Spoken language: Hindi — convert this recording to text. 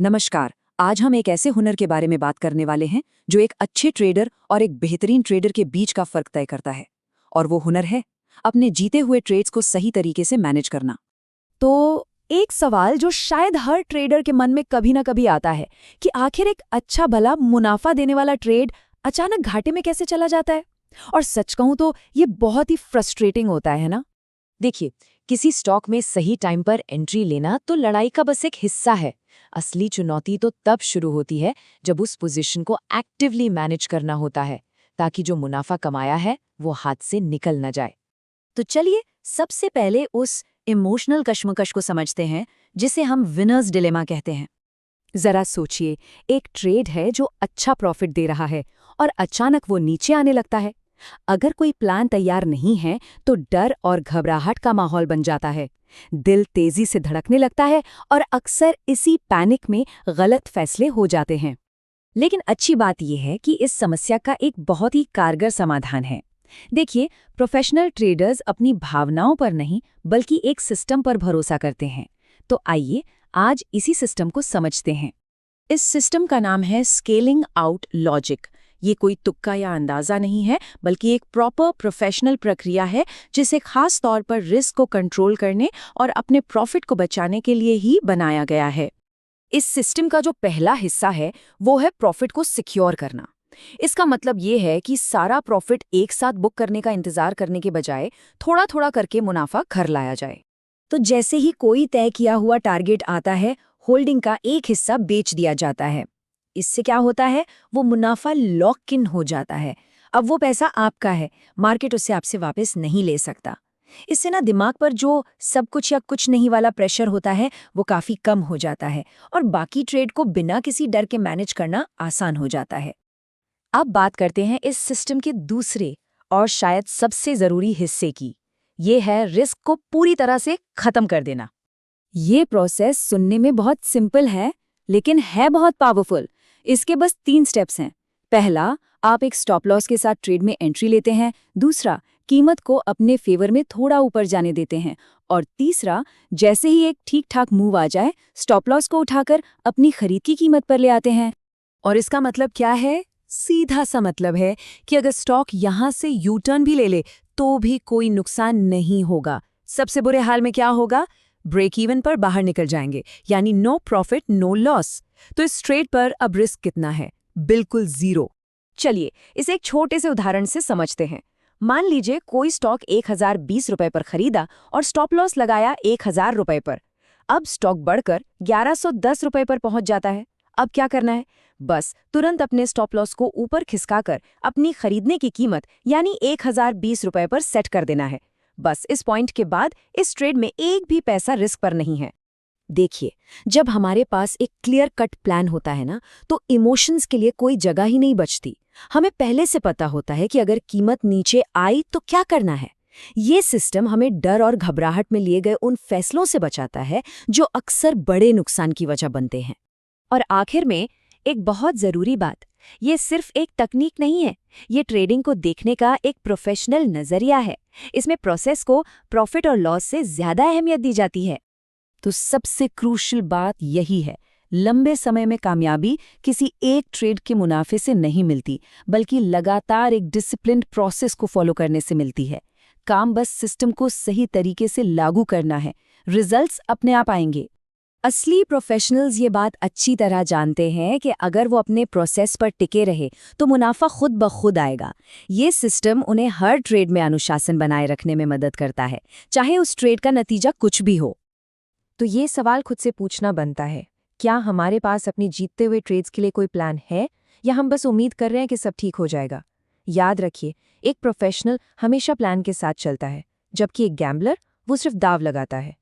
नमस्कार। आज हम एक ऐसे हुनर के बारे में बात करने वाले हैं जो एक अच्छे ट्रेडर और एक बेहतरीन ट्रेडर के बीच का फर्क तय करता है। और वो हुनर है अपने जीते हुए ट्रेड्स को सही तरीके से मैनेज करना। तो एक सवाल जो शायद हर ट्रेडर के मन में कभी ना कभी आता है कि आखिर एक अच्छा भला मुनाफा देने वाला ट्रेड अचानक घाटे में कैसे चला जाता है। और सच कहूं तो ये बहुत ही फ्रस्ट्रेटिंग होता है ना। देखिए, किसी स्टॉक में सही टाइम पर एंट्री लेना तो लड़ाई का बस एक हिस्सा है। असली चुनौती तो तब शुरू होती है जब उस पोजीशन को एक्टिवली मैनेज करना होता है, ताकि जो मुनाफा कमाया है वो हाथ से निकल न जाए। तो चलिए सबसे पहले उस इमोशनल कश्मकश को समझते हैं जिसे हम विनर्स डिलेमा कहते हैं। जरा सोचिए, एक ट्रेड है जो अच्छा प्रॉफिट दे रहा है और अचानक वो नीचे आने लगता है। अगर कोई प्लान तैयार नहीं है तो डर और घबराहट का माहौल बन जाता है। दिल तेजी से धड़कने लगता है और अक्सर इसी पैनिक में गलत फैसले हो जाते हैं। लेकिन अच्छी बात यह है कि इस समस्या का एक बहुत ही कारगर समाधान है। देखिए, प्रोफेशनल ट्रेडर्स अपनी भावनाओं पर नहीं बल्कि एक सिस्टम पर भरोसा करते हैं। तो आइए आज इसी सिस्टम को समझते हैं। इस सिस्टम का नाम है स्केलिंग आउट लॉजिक। ये कोई तुक्का या अंदाजा नहीं है, बल्कि एक प्रॉपर प्रोफेशनल प्रक्रिया है जिसे खास तौर पर रिस्क को कंट्रोल करने और अपने प्रॉफिट को बचाने के लिए ही बनाया गया है। इस सिस्टम का जो पहला हिस्सा है वो है प्रॉफिट को सिक्योर करना। इसका मतलब ये है कि सारा प्रॉफिट एक साथ बुक करने का इंतजार करने के बजाय थोड़ा थोड़ा करके मुनाफा घर लाया जाए। तो जैसे ही कोई तय किया हुआ टारगेट आता है, होल्डिंग का एक हिस्सा बेच दिया जाता है। इससे क्या होता है, वो मुनाफा लॉक इन हो जाता है। अब वो पैसा आपका है, मार्केट उसे आपसे वापस नहीं ले सकता। इससे ना दिमाग पर जो सब कुछ या कुछ नहीं वाला प्रेशर होता है वो काफी कम हो जाता है और बाकी ट्रेड को बिना किसी डर के मैनेज करना आसान हो जाता है। अब बात करते हैं इस सिस्टम के दूसरे और शायद सबसे जरूरी हिस्से की। ये है रिस्क को पूरी तरह से खत्म कर देना। ये प्रोसेस सुनने में बहुत सिंपल है, लेकिन है बहुत पावरफुल। इसके बस 3 स्टेप्स हैं। पहला, आप एक स्टॉप लॉस के साथ ट्रेड में एंट्री लेते हैं। दूसरा, कीमत को अपने फेवर में थोड़ा ऊपर जाने देते हैं। और तीसरा, जैसे ही एक ठीक ठाक मूव आ जाए, स्टॉप लॉस को उठाकर अपनी खरीद की कीमत पर ले आते हैं। और इसका मतलब क्या है? सीधा सा मतलब है कि अगर स्टॉक यहां से यू टर्न भी ले ले तो भी कोई नुकसान नहीं होगा। सबसे बुरे हाल में क्या होगा? ब्रेक इवन पर बाहर निकल जाएंगे, यानी नो प्रॉफिट नो लॉस। तो इस ट्रेड पर अब रिस्क कितना है? बिल्कुल जीरो। चलिए इसे एक छोटे से उदाहरण से समझते हैं। मान लीजिए कोई स्टॉक 1020 रुपए पर खरीदा और स्टॉप लॉस लगाया 1000 रुपए पर। अब स्टॉक बढ़कर 1110 रुपए पर पहुंच जाता है। अब क्या करना है? बस तुरंत अपने स्टॉप लॉस को ऊपर खिसकाकर अपनी खरीदने की कीमत यानी 1020 रुपए पर सेट कर देना है। बस इस पॉइंट के बाद इस ट्रेड में एक भी पैसा रिस्क पर नहीं है। देखिए, जब हमारे पास एक क्लियर कट प्लान होता है ना, तो इमोशंस के लिए कोई जगह ही नहीं बचती। हमें पहले से पता होता है कि अगर कीमत नीचे आई तो क्या करना है। ये सिस्टम हमें डर और घबराहट में लिए गए उन फैसलों से बचाता है जो अक्सर बड़े नुकसान की वजह बनते हैं। और आखिर में एक बहुत जरूरी बात, ये सिर्फ एक तकनीक नहीं है, ये ट्रेडिंग को देखने का एक प्रोफेशनल नजरिया है। इसमें प्रोसेस को प्रॉफिट और लॉस से ज्यादा अहमियत दी जाती है। तो सबसे क्रूशियल बात यही है, लंबे समय में कामयाबी किसी एक ट्रेड के मुनाफे से नहीं मिलती, बल्कि लगातार एक डिसिप्लिन्ड प्रोसेस को फॉलो करने से मिलती है। काम बस सिस्टम को सही तरीके से लागू करना है, रिजल्ट्स अपने आप आएंगे। असली प्रोफेशनल्स ये बात अच्छी तरह जानते हैं कि अगर वो अपने प्रोसेस पर टिके रहे तो मुनाफा खुद ब खुद आएगा। ये सिस्टम उन्हें हर ट्रेड में अनुशासन बनाए रखने में मदद करता है, चाहे उस ट्रेड का नतीजा कुछ भी हो। तो ये सवाल खुद से पूछना बनता है, क्या हमारे पास अपनी जीतते हुए ट्रेड्स के लिए कोई प्लान है, या हम बस उम्मीद कर रहे हैं कि सब ठीक हो जाएगा? याद रखिए, एक प्रोफेशनल हमेशा प्लान के साथ चलता है, जबकि एक गैम्बलर वो सिर्फ दाव लगाता है।